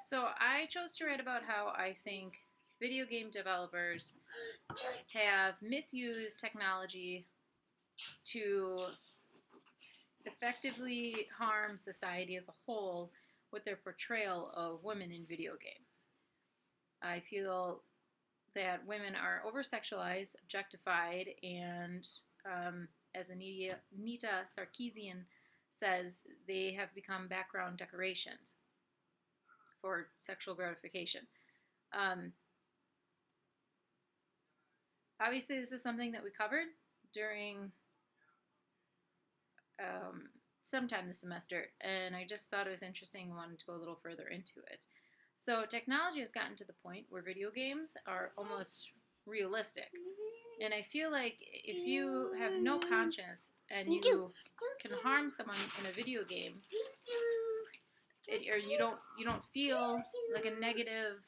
So I chose to write about how I think video game developers have misused technology to effectively harm society as a whole with their portrayal of women in video games. I feel that women are over sexualized, objectified, and as Anita Sarkeesian says, they have become background decorations for sexual gratification. Um, Obviously, this is something that we covered during sometime this semester, and I just thought it was interesting and wanted to go a little further into it. So, technology has gotten to the point where video games are almost realistic. And I feel like if you have no conscience and you can harm someone in a video game, or you don't feel like a negative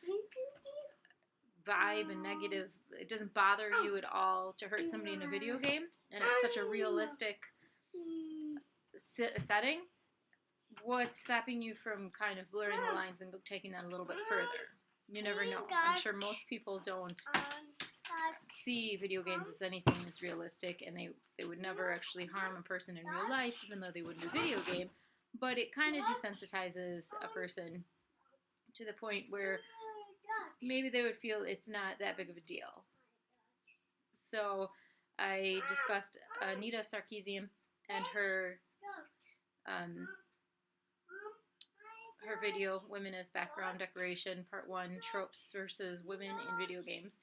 vibe and negative, it doesn't bother you at all to hurt somebody in a video game, and it's such a realistic setting, what's stopping you from kind of blurring the lines and taking that a little bit further? You never know. I'm sure most people don't see video games as anything as realistic, and they would never actually harm a person in real life, even though they would in a video game. But it kind of desensitizes a person to the point where maybe they would feel it's not that big of a deal. So I discussed Anita Sarkeesian and her video, Women as Background Decoration, Part 1, Tropes versus Women in Video Games.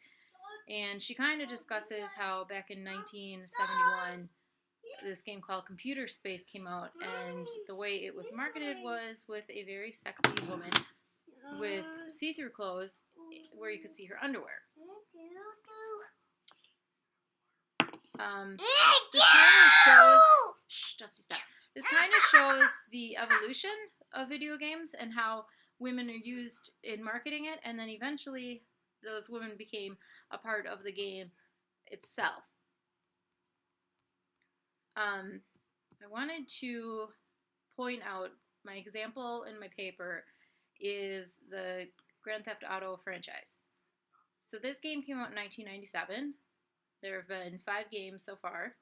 And she kind of discusses how back in 1971, this game called Computer Space came out, and the way it was marketed was with a very sexy woman with see-through clothes where you could see her underwear. This kind of shows... Dusty, stop. This kind of shows the evolution of video games and how women are used in marketing it, and then eventually those women became a part of the game itself. I wanted to point out, my example in my paper is the Grand Theft Auto franchise. So this game came out in 1997. There have been 5 games so far,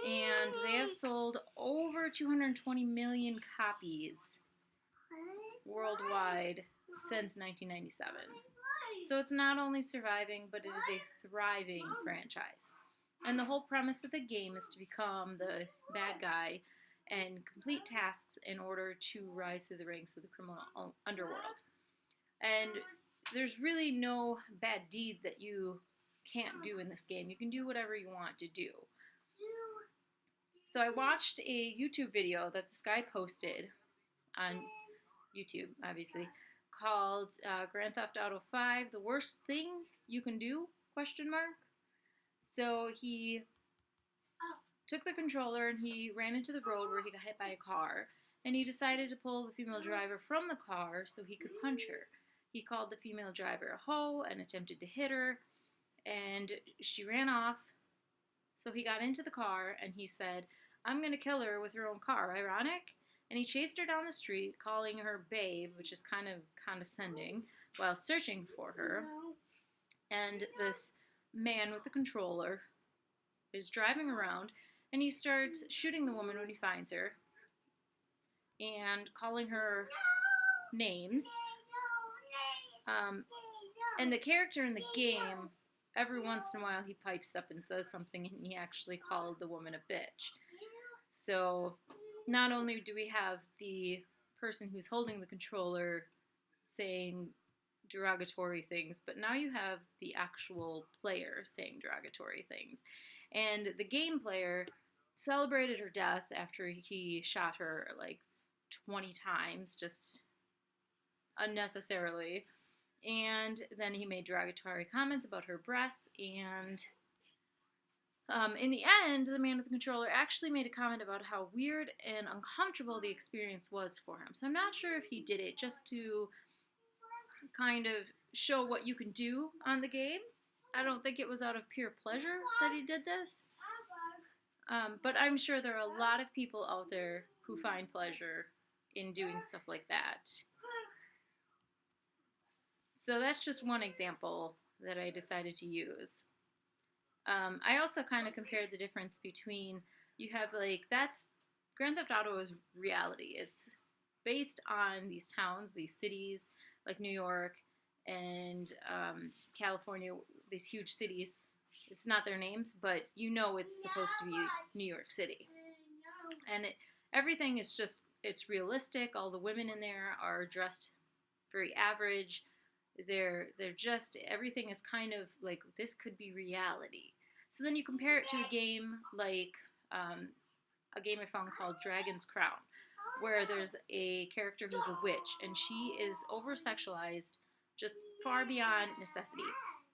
and they have sold over 220 million copies worldwide since 1997. So it's not only surviving, but it is a thriving franchise. And the whole premise of the game is to become the bad guy and complete tasks in order to rise through the ranks of the criminal underworld. And there's really no bad deed that you can't do in this game. You can do whatever you want to do. So I watched a YouTube video that this guy posted on YouTube, obviously, called Grand Theft Auto 5, The Worst Thing You Can Do, ? So he took the controller and he ran into the road where he got hit by a car, and he decided to pull the female driver from the car so he could punch her. He called the female driver a hoe and attempted to hit her, and she ran off. So he got into the car and he said, "I'm going to kill her with her own car. Ironic?" And he chased her down the street, calling her babe, which is kind of condescending, while searching for her. And this man with the controller is driving around, and he starts shooting the woman when he finds her and calling her names. And the character in the game, every once in a while, he pipes up and says something, and he actually called the woman a bitch. So not only do we have the person who's holding the controller saying derogatory things, but now you have the actual player saying derogatory things. And the game player celebrated her death after he shot her like 20 times, just unnecessarily. And then he made derogatory comments about her breasts, and in the end, the man with the controller actually made a comment about how weird and uncomfortable the experience was for him. So I'm not sure if he did it just to kind of show what you can do on the game. I don't think it was out of pure pleasure that he did this. But I'm sure there are a lot of people out there who find pleasure in doing stuff like that. So that's just one example that I decided to use. I also kind of compared the difference between, you have like, that's Grand Theft Auto is reality. It's based on these towns, these cities like New York and California, these huge cities. It's not their names, but you know it's supposed to be New York City. And everything is just, it's realistic. All the women in there are dressed very average. They're just, everything is kind of like, this could be reality. So then you compare it to a game like a game I found called Dragon's Crown, where there's a character who's a witch, and she is over sexualized just far beyond necessity.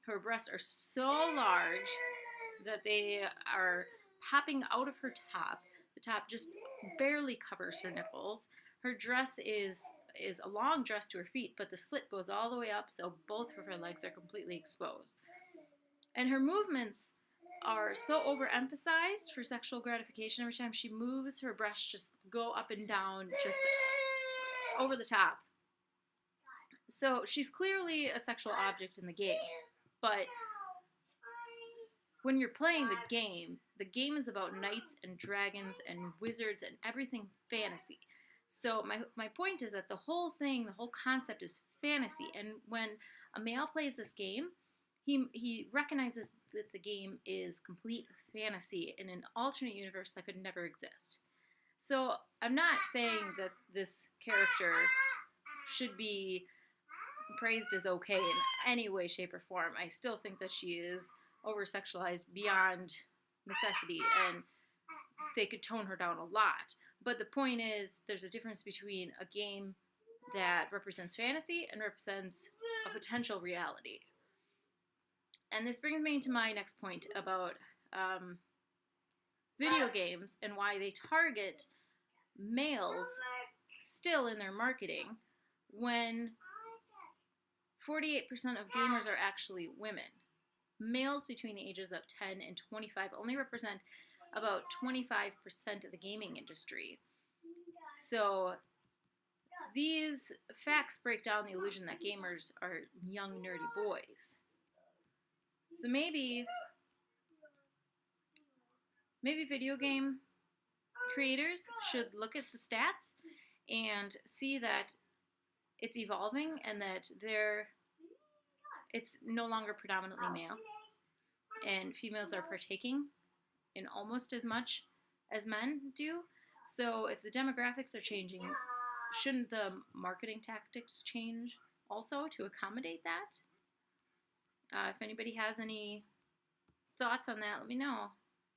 Her breasts are so large that they are popping out of her top. The top just barely covers her nipples. Her dress is a long dress to her feet, but the slit goes all the way up, so both of her legs are completely exposed. And her movements are so overemphasized for sexual gratification. Every time she moves, her breasts just go up and down, just over the top. So she's clearly a sexual object in the game. But when you're playing the game is about knights and dragons and wizards and everything fantasy. So my point is that the whole thing, the whole concept is fantasy. And when a male plays this game, he recognizes that the game is complete fantasy in an alternate universe that could never exist. So I'm not saying that this character should be praised as okay in any way, shape, or form. I still think that she is over-sexualized beyond necessity, and they could tone her down a lot. But the point is, there's a difference between a game that represents fantasy and represents a potential reality. And this brings me to my next point about video games and why they target males still in their marketing when 48% of gamers are actually women. Males between the ages of 10 and 25 only represent about 25% of the gaming industry. So these facts break down the illusion that gamers are young, nerdy boys. So maybe video game creators should look at the stats and see that it's evolving and that it's no longer predominantly male, and females are partaking in almost as much as men do. So if the demographics are changing, shouldn't the marketing tactics change also to accommodate that? If anybody has any thoughts on that, let me know.